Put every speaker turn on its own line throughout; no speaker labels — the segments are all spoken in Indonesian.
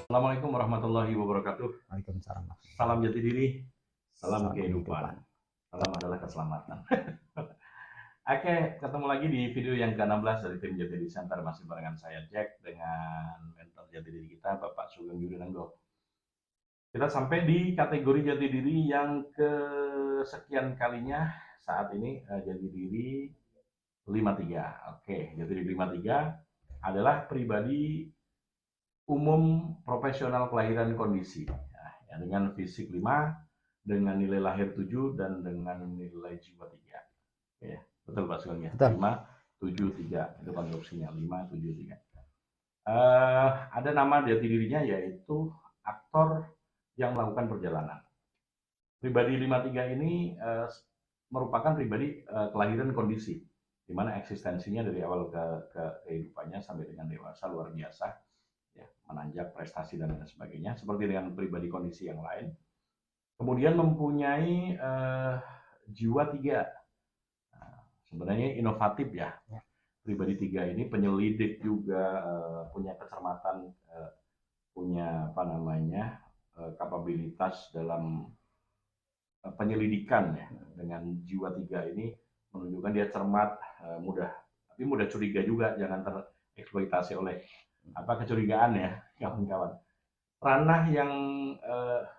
Assalamualaikum warahmatullahi wabarakatuh.
Waalaikumsalam.
Salam jati diri, salam
Salam
kehidupan,
kehidupan.
salam adalah keselamatan. Oke, ketemu lagi di video yang ke-16 dari tim Jati Diri Center. Masih barengan saya Jack dengan mentor jati diri kita, Bapak Sugeng Yurinanggo. Kita sampai di kategori jati diri yang kesekian kalinya saat ini, jati diri 53. Oke, jati diri 53 adalah pribadi umum profesional kelahiran kondisi. Ya, dengan fisik 5, dengan nilai lahir 7, dan dengan nilai jiwa 3. Ya, betul Pak Sugeng ya?
Betul.
5, 7, 3. Itu konstruksinya. 5, 7, 3. Ada nama jati dirinya yaitu aktor yang melakukan perjalanan. Pribadi 53 ini merupakan pribadi kelahiran kondisi, di mana eksistensinya dari awal kehidupannya sampai dengan dewasa luar biasa, ya, menanjak prestasi dan lain sebagainya, seperti dengan pribadi kondisi yang lain. Kemudian mempunyai jiwa 3. Nah, sebenarnya inovatif ya. Pribadi 3 ini penyelidik juga, punya kecermatan, punya kapabilitas dalam penyelidikan ya. Dengan jiwa 3 ini menunjukkan dia cermat, tapi mudah curiga juga, jangan tereksploitasi oleh kecurigaan ya kawan-kawan. Ranah yang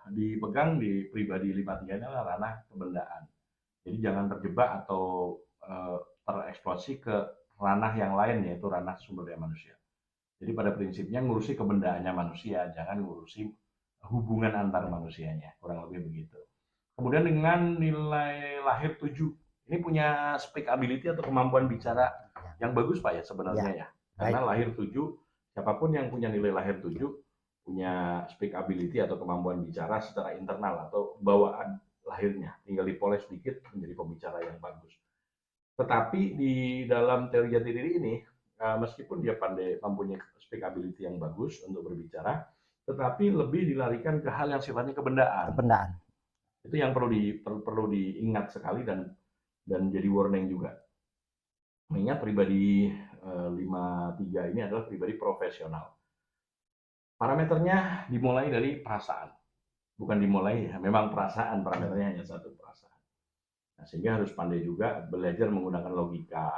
dipegang di pribadi 53 ini adalah ranah kebendaan. Jadi jangan terjebak atau tereksploitasi ke ranah yang lain, yaitu ranah sumber daya manusia. Jadi pada prinsipnya ngurusi kebendaannya manusia, jangan ngurusi hubungan antar manusianya, kurang lebih begitu. Kemudian dengan nilai lahir 7, ini punya speak ability atau kemampuan bicara yang bagus Pak ya sebenarnya ya. Karena lahir 7, siapapun yang punya nilai lahir 7, punya speak ability atau kemampuan bicara secara internal atau bawaan lahirnya, tinggal dipoles sedikit menjadi pembicara yang bagus. Tetapi di dalam teori jati diri ini, meskipun dia pandai mempunyai speak ability yang bagus untuk berbicara, tetapi lebih dilarikan ke hal yang sifatnya kebendaan. Itu yang perlu diingat sekali dan jadi warning juga. Mengingat pribadi 53 ini adalah pribadi profesional. Parameternya dimulai dari perasaan. Bukan dimulai, memang perasaan, parameternya hanya satu, perasaan. Nah, sehingga harus pandai juga belajar menggunakan logika.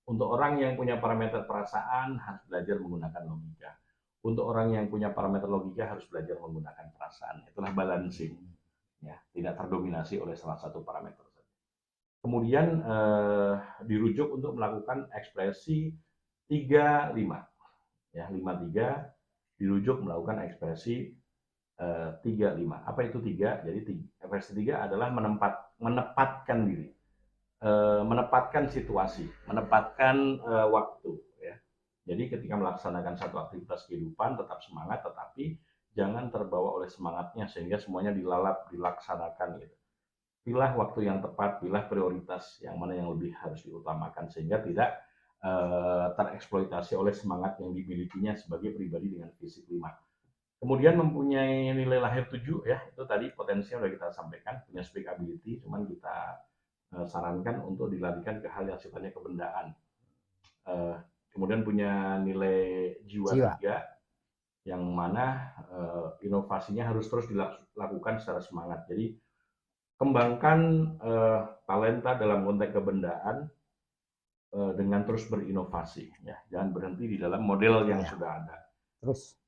Untuk orang yang punya parameter perasaan harus belajar menggunakan logika. Untuk orang yang punya parameter logika harus belajar menggunakan perasaan. Itulah balancing. Ya, tidak terdominasi oleh salah satu parameter. Kemudian dirujuk untuk melakukan ekspresi 35. Ya, 53 dirujuk melakukan ekspresi 35. Apa itu 3? Jadi ekspresi 3 adalah menempatkan diri, menempatkan situasi, menempatkan waktu. Ya. Jadi ketika melaksanakan satu aktivitas kehidupan tetap semangat, tetapi jangan terbawa oleh semangatnya sehingga semuanya dilaksanakan gitu. Pilih waktu yang tepat, pilih prioritas yang mana yang lebih harus diutamakan sehingga tidak tereksploitasi oleh semangat yang dimilikinya sebagai pribadi dengan fisik 5. Kemudian mempunyai nilai lahir 7 ya, itu tadi potensinya sudah kita sampaikan, punya speak ability, cuman kita sarankan untuk dilarikan ke hal yang sifatnya kebendaan. Kemudian punya nilai jiwa 3 yang mana inovasinya harus terus dilakukan secara semangat. Jadi kembangkan talenta dalam konteks kebendaan dengan terus berinovasi. Ya, jangan berhenti di dalam model yang sudah ada. Terus.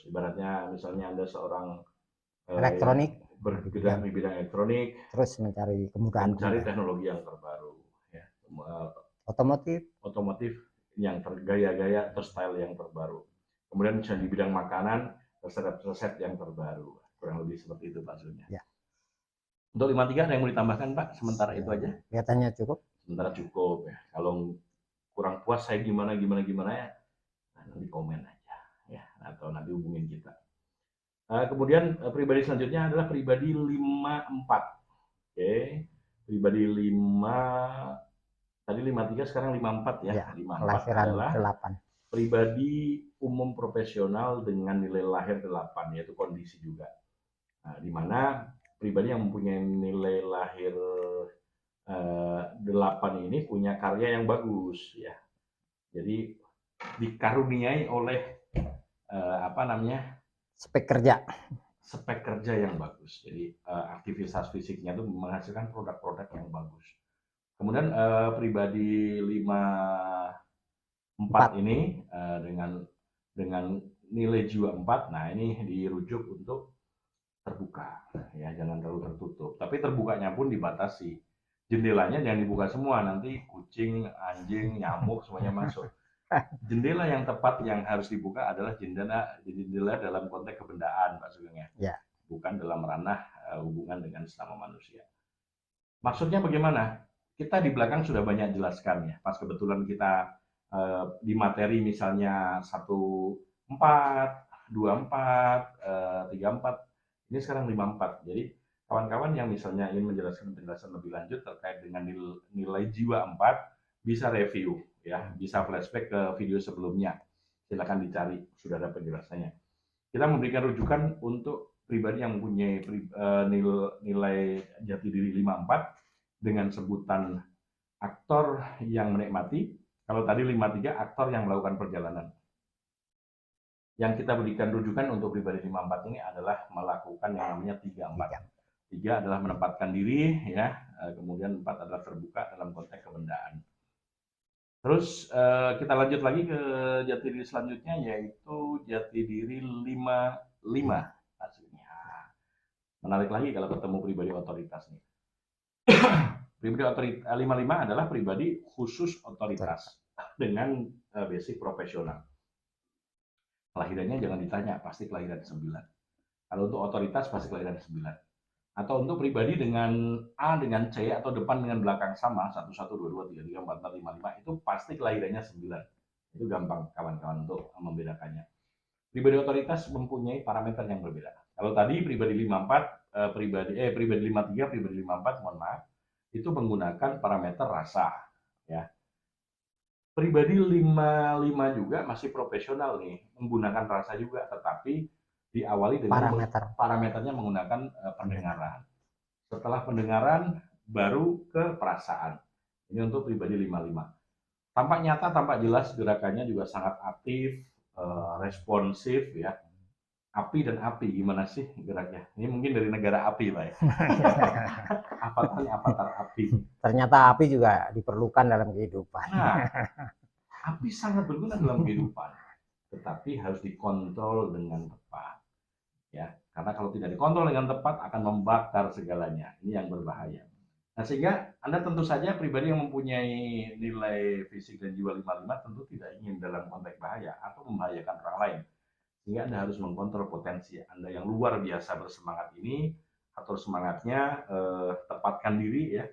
Ibaratnya misalnya Anda seorang
elektronik,
bergerak di bidang elektronik,
terus mencari kemudahan,
mencari teknologi yang terbaru. Ya.
Otomotif
yang gaya-gaya atau style yang terbaru. Kemudian misalnya di bidang makanan, resep-resep yang terbaru. Kurang lebih seperti itu Pak Zulnya. Ya. Untuk 53 ada yang mau ditambahkan Pak? Sementara itu aja.
Kelihatannya cukup.
Sementara cukup ya. Kalau kurang puas saya gimana ya, nanti komen aja ya, atau nanti hubungin kita. Kemudian pribadi selanjutnya adalah pribadi 54. Oke. Pribadi 5 tadi 53, sekarang 54 ya. 54 adalah 8. Pribadi umum profesional dengan nilai lahir 8, yaitu kondisi juga. Nah, di mana pribadi yang mempunyai nilai lahir 8 ini punya karya yang bagus ya. Jadi dikaruniai oleh apa namanya,
Spek kerja.
spek kerja yang bagus. Jadi aktivitas fisiknya itu menghasilkan produk-produk yang bagus. Kemudian pribadi 54 ini dengan nilai jiwa 4, nah ini dirujuk untuk terbuka, ya jangan terlalu tertutup. Tapi terbukanya pun dibatasi. Jendelanya jangan dibuka semua, nanti kucing, anjing, nyamuk semuanya masuk. Jendela yang tepat yang harus dibuka adalah jendela dalam konteks kebendaan, Pak Sugeng ya.
Ya.
Bukan dalam ranah hubungan dengan sesama manusia. Maksudnya bagaimana? Kita di belakang sudah banyak jelaskan ya. Pas kebetulan kita di materi misalnya 14, 24, 34, ini sekarang 54. Jadi kawan-kawan yang misalnya ingin menjelaskan penjelasan lebih lanjut terkait dengan nilai jiwa 4, bisa review ya, bisa flashback ke video sebelumnya. Silakan dicari, sudah ada penjelasannya. Kita memberikan rujukan untuk pribadi yang mempunyai nilai jati diri 54 dengan sebutan aktor yang menikmati. Kalau tadi 53 aktor yang melakukan perjalanan. Yang kita berikan rujukan untuk pribadi 54 ini adalah melakukan yang namanya 34. 3 adalah menempatkan diri ya, kemudian 4 adalah terbuka dalam konteks kebendaan. Terus kita lanjut lagi ke jati diri selanjutnya, yaitu jati diri 55 hasilnya. Menarik lagi kalau ketemu pribadi otoritas nih. Pribadi otoritas 55 adalah pribadi khusus otoritas dengan basic profesional. Kelahirannya jangan ditanya, pasti kelahiran 9. Kalau untuk otoritas pasti kelahiran 9. Atau untuk pribadi dengan A dengan C atau depan dengan belakang sama, 1, 1, 2, 2, 3, 3, 4, 4, 5, 5, itu pasti kelahirannya 9. Itu gampang kawan-kawan untuk membedakannya. Pribadi otoritas mempunyai parameter yang berbeda. Kalau tadi pribadi 54, pribadi 53, pribadi 54, mohon maaf, itu menggunakan parameter rasa. Ya. Pribadi 55 juga masih profesional nih, menggunakan rasa juga, tetapi diawali dengan parameternya menggunakan pendengaran. Setelah pendengaran, baru ke perasaan. Ini untuk pribadi 55. Tampak nyata, tampak jelas, gerakannya juga sangat aktif, responsif ya. Api dan api, gimana sih geraknya? Ini mungkin dari negara api, Pak ya. Avatar api.
Ternyata api juga diperlukan dalam kehidupan.
Nah, api sangat berguna dalam kehidupan, tetapi harus dikontrol dengan tepat. Ya, karena kalau tidak dikontrol dengan tepat akan membakar segalanya. Ini yang berbahaya. Nah, sehingga Anda tentu saja pribadi yang mempunyai nilai fisik dan jiwa 55 tentu tidak ingin dalam konteks bahaya atau membahayakan orang lain. Sehingga Anda harus mengkontrol potensi Anda yang luar biasa bersemangat ini, atau semangatnya tepatkan diri ya.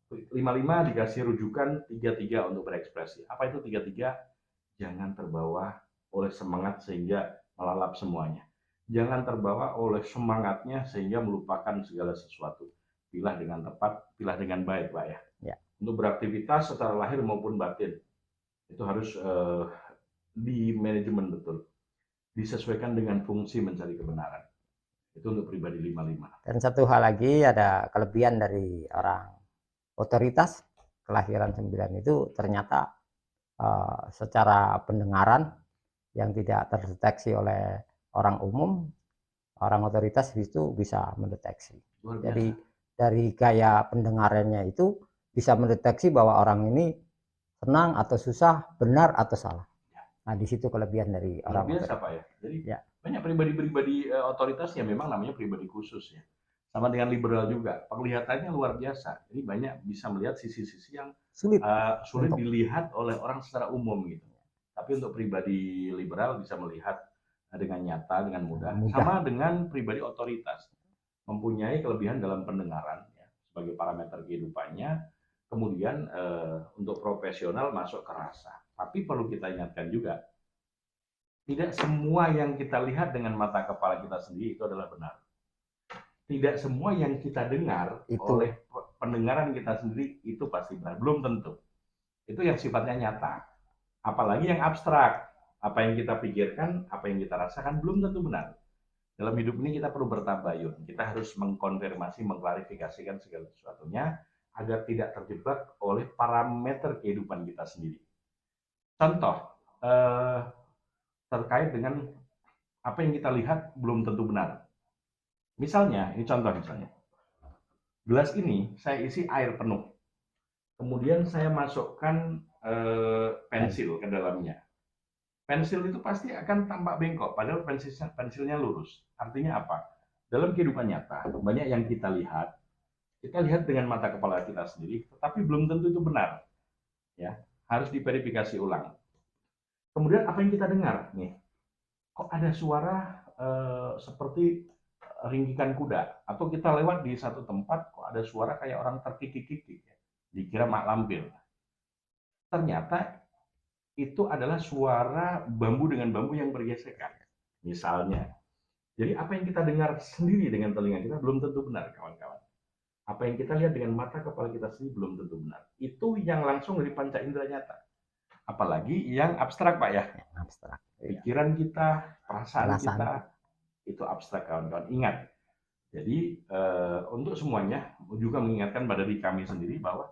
55 dikasih rujukan 33 untuk berekspresi. Apa itu 33? Jangan terbawa oleh semangat sehingga melalap semuanya. Jangan terbawa oleh semangatnya sehingga melupakan segala sesuatu. Pilah dengan tepat, pilah dengan baik, Pak ya.
Ya.
Untuk beraktivitas secara lahir maupun batin, itu harus di manajemen betul. Disesuaikan dengan fungsi mencari kebenaran. Itu untuk pribadi 55.
Dan satu hal lagi, ada kelebihan dari orang otoritas kelahiran 9 itu ternyata secara pendengaran yang tidak terdeteksi oleh orang umum, orang otoritas itu bisa mendeteksi. Jadi dari gaya pendengarannya itu bisa mendeteksi bahwa orang ini senang atau susah, benar atau salah. Nah, di situ kelebihan dari orang
biasa, Pak ya. Jadi banyak pribadi-pribadi otoritas yang memang namanya pribadi khusus ya. Sama dengan liberal juga, penglihatannya luar biasa. Jadi banyak bisa melihat sisi-sisi yang sulit dilihat oleh orang secara umum gitu. Tapi untuk pribadi liberal bisa melihat dengan nyata, dengan mudah. Sama dengan pribadi otoritas, mempunyai kelebihan dalam pendengaran ya, sebagai parameter kehidupannya. Kemudian untuk profesional masuk ke rasa. Tapi perlu kita ingatkan juga, tidak semua yang kita lihat dengan mata kepala kita sendiri itu adalah benar. Tidak semua yang kita dengar oleh pendengaran kita sendiri itu pasti benar. Belum tentu. Itu yang sifatnya nyata. Apalagi yang abstrak. Apa yang kita pikirkan, apa yang kita rasakan belum tentu benar. Dalam hidup ini kita perlu bertabayun. Kita harus mengkonfirmasi, mengklarifikasikan segala sesuatunya agar tidak terjebak oleh parameter kehidupan kita sendiri. Contoh terkait dengan apa yang kita lihat belum tentu benar. Misalnya, ini contoh misalnya. Gelas ini saya isi air penuh. Kemudian saya masukkan pensil ke dalamnya. Pensil itu pasti akan tampak bengkok, padahal pensilnya lurus. Artinya apa? Dalam kehidupan nyata, banyak yang kita lihat dengan mata kepala kita sendiri, tetapi belum tentu itu benar. Ya, harus diverifikasi ulang. Kemudian apa yang kita dengar nih? Kok ada suara seperti ringkikan kuda? Atau kita lewat di satu tempat, kok ada suara kayak orang terkikik-kikik? Dikira mak lampir. Ternyata itu adalah suara bambu dengan bambu yang bergesekan. Misalnya. Jadi apa yang kita dengar sendiri dengan telinga kita belum tentu benar, kawan-kawan. Apa yang kita lihat dengan mata kepala kita sendiri belum tentu benar. Itu yang langsung dari panca indera nyata. Apalagi yang abstrak, Pak ya.
Abstrak.
Pikiran kita, perasaan kita, itu abstrak, kawan-kawan. Ingat. Jadi untuk semuanya juga mengingatkan pada diri kami sendiri bahwa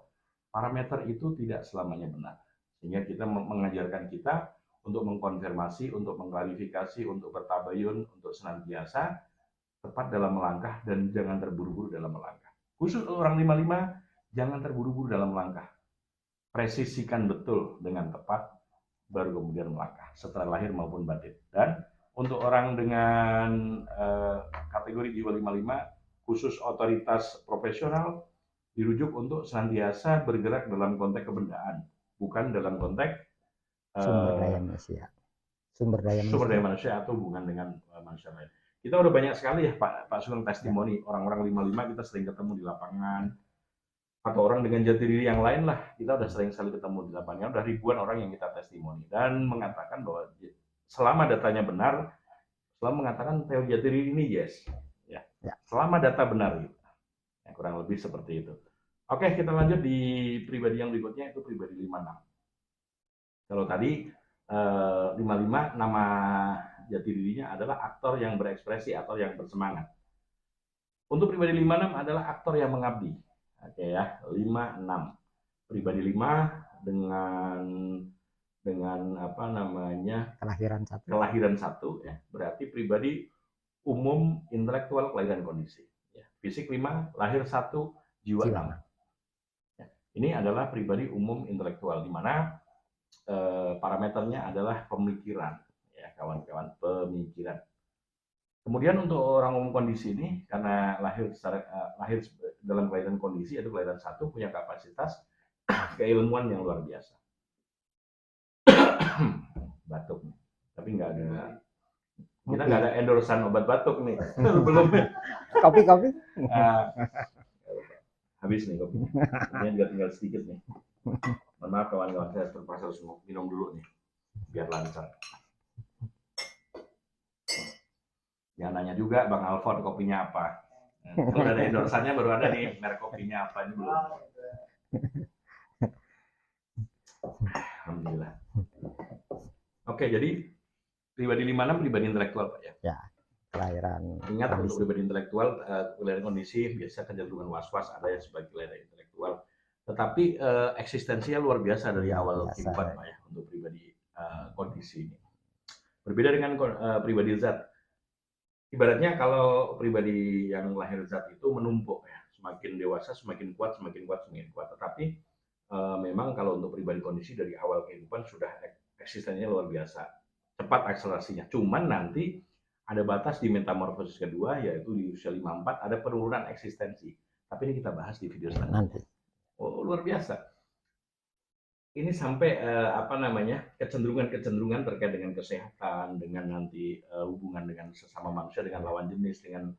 parameter itu tidak selamanya benar. Sehingga kita mengajarkan kita untuk mengkonfirmasi, untuk mengklarifikasi, untuk bertabayun, untuk senantiasa tepat dalam melangkah dan jangan terburu-buru dalam melangkah. Khusus orang 55, jangan terburu-buru dalam melangkah. Presisikan betul dengan tepat, baru kemudian melangkah, setelah lahir maupun batin. Dan untuk orang dengan kategori jiwa 55, khusus otoritas profesional, dirujuk untuk senantiasa bergerak dalam konteks kebendaan, bukan dalam konteks
sumber daya manusia. Sumber daya
manusia atau hubungan dengan manusia lain. Kita udah banyak sekali ya Pak Sugeng testimoni orang-orang 55 kita sering ketemu di lapangan, atau orang dengan jati diri yang lain lah, kita udah sering sekali ketemu di lapangan, udah ribuan orang yang kita testimoni dan mengatakan bahwa selama datanya benar, selama mengatakan teori jati diri ini yes, ya. Selama data benar gitu. Ya, kurang lebih seperti itu. Oke, kita lanjut di pribadi yang berikutnya, itu pribadi 56. Kalau tadi 55 nama jati dirinya adalah aktor yang berekspresi atau yang bersemangat. Untuk pribadi 56 adalah aktor yang mengabdi. Oke ya, 56. Pribadi 5 dengan apa namanya? Kelahiran 1 ya. Berarti pribadi umum, intelektual, kelahiran kondisi. Ya. Fisik 5, lahir 1, jiwa 6. Ya. Ini adalah pribadi umum intelektual di mana parameternya adalah pemikiran, ya kawan-kawan, pemikiran. Kemudian untuk orang umum kondisi ini, karena lahir dalam kelahiran kondisi, yaitu kelahiran 1, punya kapasitas keilmuan yang luar biasa. Batuk nih, tapi nggak ada. Kita nggak ada endorsan obat batuk nih, belum.
Kopi.
Habis nih kopinya. Ini tinggal sedikit nih. Mohon maaf kawan-kawan, saya terpaksa harus minum dulu nih, biar lancar. Jangan nanya juga Bang Alfon kopinya apa. Kalau ada endorsannya baru ada nih merek kopinya apa, ini belum. Alhamdulillah. Oke, jadi pribadi 56 pribadi intelektual Pak ya.
Ya, kelahiran.
Ingat kondisi. Untuk pribadi intelektual, kelahiran kondisi biasa kecenderungan was-was, ada yang sebagai kelahiran intelektual. Tetapi eksistensinya luar biasa dari awal kehidupan Pak ya, untuk pribadi kondisi ini. Berbeda dengan pribadi zat. Ibaratnya kalau pribadi yang lahir zat itu menumpuk ya, semakin dewasa semakin kuat. Tetapi memang kalau untuk pribadi kondisi dari awal kehidupan sudah eksistensinya luar biasa, cepat akselerasinya. Cuman nanti ada batas di metamorfosis kedua, yaitu di usia 54 ada penurunan eksistensi. Tapi ini kita bahas di video selanjutnya. Oh, luar biasa. Ini sampai kecenderungan terkait dengan kesehatan, dengan nanti hubungan dengan sesama manusia, dengan lawan jenis, dengan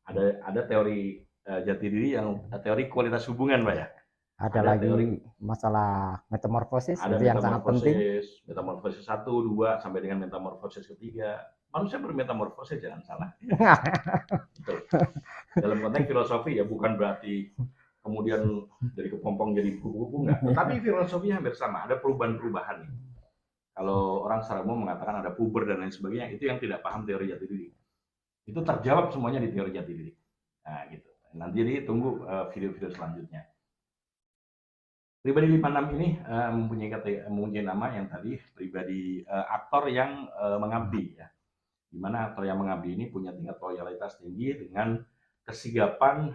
ada teori jati diri yang teori kualitas hubungan Pak ya.
Ada lagi teori masalah metamorfosis, ada itu yang sangat penting.
Metamorfosis 1, 2 sampai dengan metamorfosis ketiga. Manusia bermetamorfosis, jangan salah. Dalam konteks filosofi ya, bukan berarti kemudian dari kepompong jadi kupu-kupu, enggak. Tetapi filosofinya hampir sama, ada perubahan-perubahan. Kalau orang secara umum mengatakan ada puber dan lain sebagainya, itu yang tidak paham teori jati diri. Itu terjawab semuanya di teori jati diri. Nah, gitu. Nanti tunggu video-video selanjutnya. Pribadi 56 ini mempunyai nama yang tadi pribadi aktor yang mengabdi ya. di mana aktor yang mengabdi ini punya tingkat loyalitas tinggi dengan kesigapan,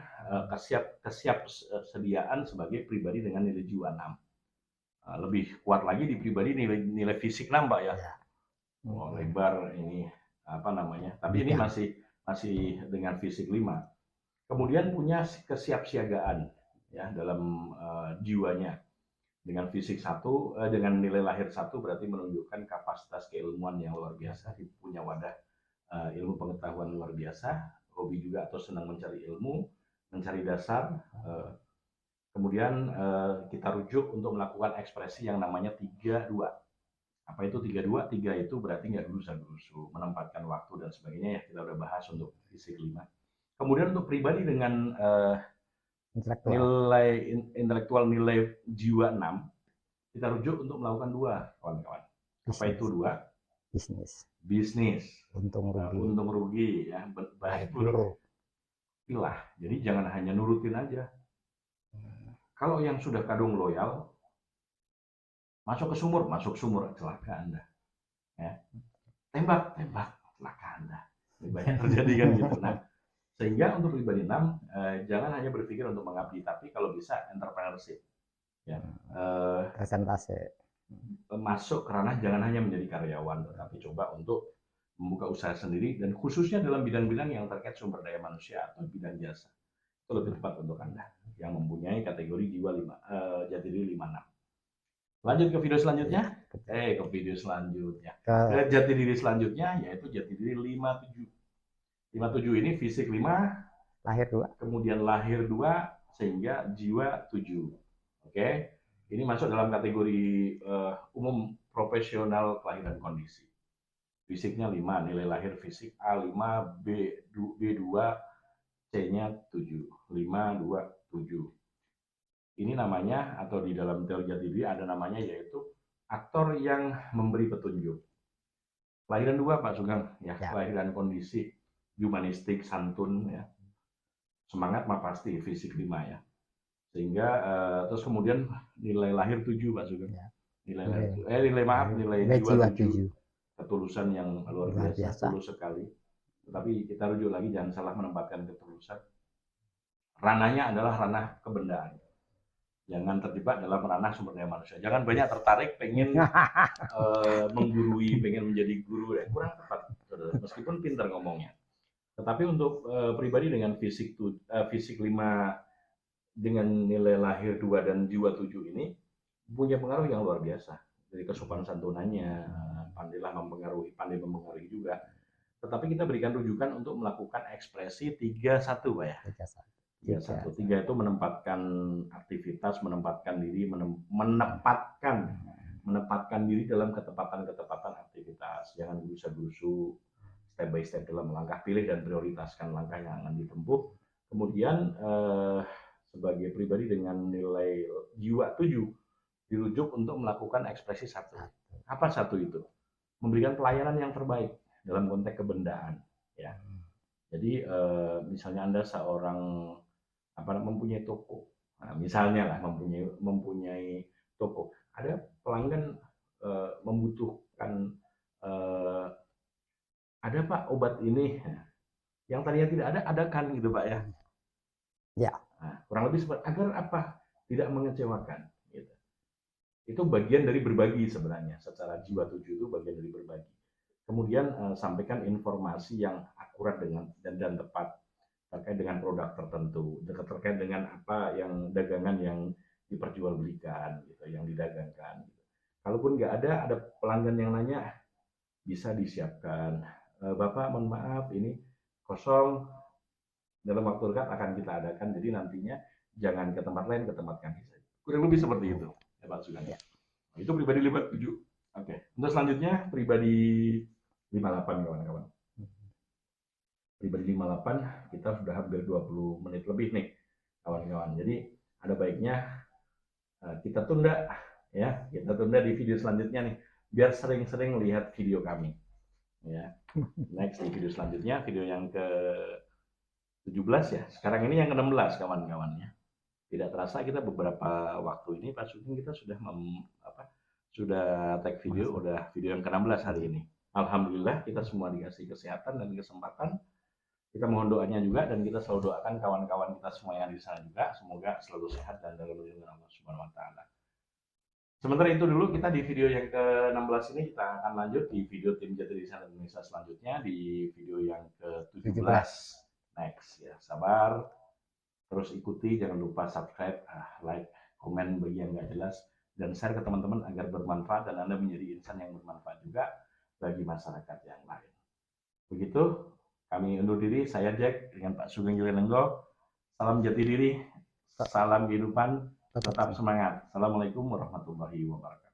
kesiapsediaan sebagai pribadi dengan nilai jiwa 6. Lebih kuat lagi di pribadi nilai fisik 6, Pak ya. Lebar ini apa namanya? Tapi ini masih dengan fisik 5. Kemudian punya kesiapsiagaan ya dalam jiwanya. Dengan fisik 1, dengan nilai lahir 1 berarti menunjukkan kapasitas keilmuan yang luar biasa, punya wadah ilmu pengetahuan luar biasa, hobi juga atau senang mencari ilmu, mencari dasar. Kemudian kita rujuk untuk melakukan ekspresi yang namanya 3-2. Apa itu 3-2? 3 itu berarti nggak gerusa-gerusu, menempatkan waktu dan sebagainya ya, kita udah bahas untuk fisik 5. Kemudian untuk pribadi dengan nilai intelektual, nilai jiwa 6, kita rujuk untuk melakukan 2, kawan-kawan. Apa itu 2? Bisnis. Untung rugi ya, baik buruk. Pilah. Jadi jangan hanya nurutin aja. Kalau yang sudah kadung loyal, masuk ke sumur, celaka Anda. Ya. Tembak, celaka Anda. Ini banyak terjadi kan gitu. Nah, sehingga untuk pribadi 6, jangan hanya berpikir untuk mengabdi, tapi kalau bisa entrepreneurship. Ya.
Presentasi.
Masuk ke ranah jangan hanya menjadi karyawan, tetapi coba untuk membuka usaha sendiri, dan khususnya dalam bidang-bidang yang terkait sumber daya manusia atau bidang jasa. Itu lebih tepat untuk Anda yang mempunyai kategori jiwa jati diri 56. Lanjut ke video selanjutnya. Ke video selanjutnya. Ke jati diri selanjutnya yaitu jati diri 57. 57 ini fisik 5,
lahir 2.
Kemudian lahir 2 sehingga jiwa 7. Oke. Ini masuk dalam kategori umum profesional kelahiran kondisi. Fisiknya 5, nilai lahir fisik A5, B2, C-nya 7. 5, 2, 7. Ini namanya, atau di dalam teori jati diri ada namanya, yaitu aktor yang memberi petunjuk. Kelahiran 2, Pak Sugeng, ya. Kelahiran kondisi, humanistik, santun, ya. Semangat mah pasti, fisik 5 ya. Sehingga terus kemudian nilai lahir 7, Pak Sugeng. Ya. Nilai jiwa 7. Ketulusan yang luar biasa, tulus sekali. Tetapi kita rujuk lagi, jangan salah menempatkan ketulusan. Ranahnya adalah ranah kebendaan. Jangan terjebak dalam ranah sumber daya manusia. Jangan banyak tertarik pengen menggurui, pengen menjadi guru. Kurang tepat, meskipun pintar ngomongnya. Tetapi untuk pribadi dengan fisik 5 dengan nilai lahir 2 dan jiwa 7 ini punya pengaruh yang luar biasa. Dari kesopanan santunannya, pandai mempengaruhi juga. Tetapi kita berikan rujukan untuk melakukan ekspresi 3-1, Pak ya. 3-1. 3 itu menempatkan aktivitas, menempatkan diri, menempatkan diri dalam ketepatan aktivitas. Jangan gerusa-gerusu, step by step dalam langkah, pilih dan prioritaskan langkah yang akan ditempuh. Kemudian sebagai pribadi dengan nilai jiwa 7 dirujuk untuk melakukan ekspresi 1. Apa 1 itu? Memberikan pelayanan yang terbaik dalam konteks kebendaan. Ya. Jadi misalnya Anda seorang mempunyai toko, nah, misalnya lah mempunyai toko, ada pelanggan membutuhkan ada Pak obat ini, yang tadinya tidak ada kan gitu Pak ya.
Ya.
Nah, kurang lebih seperti agar apa? Tidak mengecewakan. Gitu. Itu bagian dari berbagi sebenarnya. Secara jiwa 7 itu bagian dari berbagi. Kemudian sampaikan informasi yang akurat dan tepat terkait dengan produk tertentu, terkait dengan apa yang dagangan yang diperjualbelikan, gitu, yang didagangkan. Gitu. Kalaupun nggak ada pelanggan yang nanya, bisa disiapkan. Bapak, mohon maaf, ini kosong, dalam waktu dekat akan kita adakan, jadi nantinya jangan ke tempat lain, ke tempat kami saja. Kurang lebih seperti itu, ya Pak Sugeng. Ya. Itu pribadi 57. Oke. Untuk selanjutnya pribadi 58 kawan-kawan. Pribadi 58 kita sudah hampir 20 menit lebih nih kawan-kawan. Jadi ada baiknya kita tunda ya, kita tunda di video selanjutnya nih, biar sering-sering lihat video kami. Ya. Next di video selanjutnya, video yang ke 17 ya. Sekarang ini yang ke-16 kawan-kawan ya. Tidak terasa kita beberapa waktu ini Pak Sugeng kita sudah sudah tag video, udah video yang ke-16 hari ini. Alhamdulillah kita semua dikasih kesehatan dan kesempatan. Kita mohon doanya juga dan kita selalu doakan kawan-kawan kita semua yang di sana juga semoga selalu sehat dan dalam lindungan Allah Subhanahu wa taala. Sementara itu dulu kita di video yang ke-16 ini kita akan lanjut di video tim Jati Desain Indonesia selanjutnya di video yang ke-17 next ya. Sabar, terus ikuti, jangan lupa subscribe, like, komen bagi yang nggak jelas dan share ke teman-teman agar bermanfaat dan Anda menjadi insan yang bermanfaat juga bagi masyarakat yang lain. Begitu, kami undur diri, saya Jack dengan Pak Sugeng Julianenggo. Salam jati diri, salam kehidupan, tetap semangat. Assalamualaikum warahmatullahi wabarakatuh.